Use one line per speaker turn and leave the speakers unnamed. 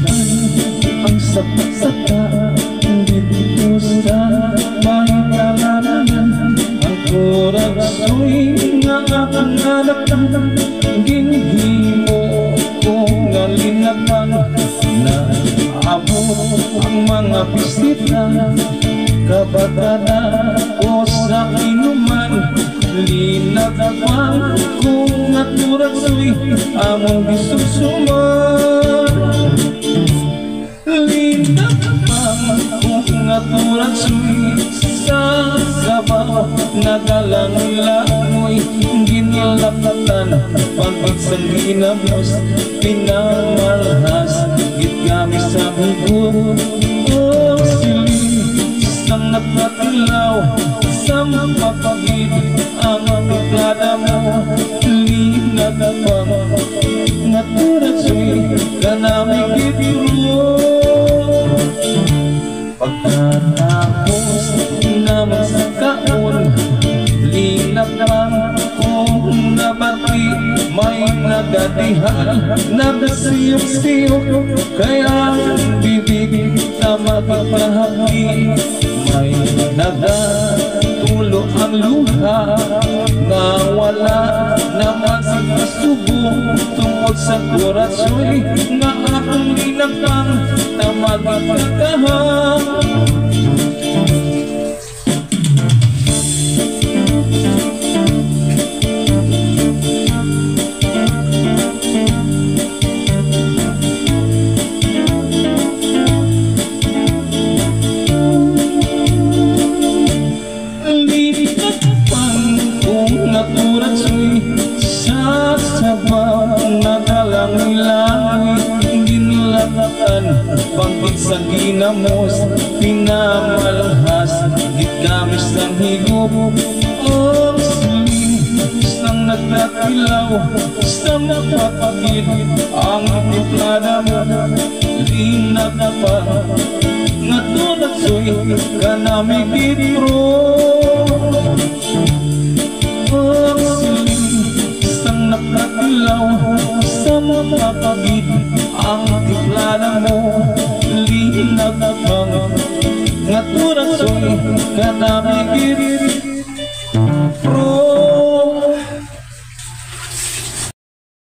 Ang saka dito sa may kalanan, ang korasoy nga akong anak, ginhimo kong nalinapan na abot ang mga bisita. Kabagana o sa inuman, linagpan kung naturasoy among gisusuman. Linagpan kung naturasoy sa sabaw, nagalangoy ginilapatan pagbigsang ginamos, pinamalhas gitgami sa hugot o siling sangat matilaw sa mapapagid ang tiplada mo. Linagpan naturasoy kanamig gibiro. Pagkatapos naman sa kaon, linagpan kung nabati may nagadihal, nagasiyok-siyok kaya bibig na magpahagi. May nagatulo ang luha na wala naman sa kasubo tungkol sa korasoy nga akong linagpan na magpagkahang. Naturasoy sa sabaw, nagalangoy ginilapatan pagbigsang ginamos, pinamalhas gitgamis ng higop o siling sang nagtatilaw sa mapapagid ang tiplada mo. Linagpan naturasoy kanamig gibiro. Nakatilaw sa mapapagid ang tiplada mo. Linagpan naturasoy kanamig gibiro.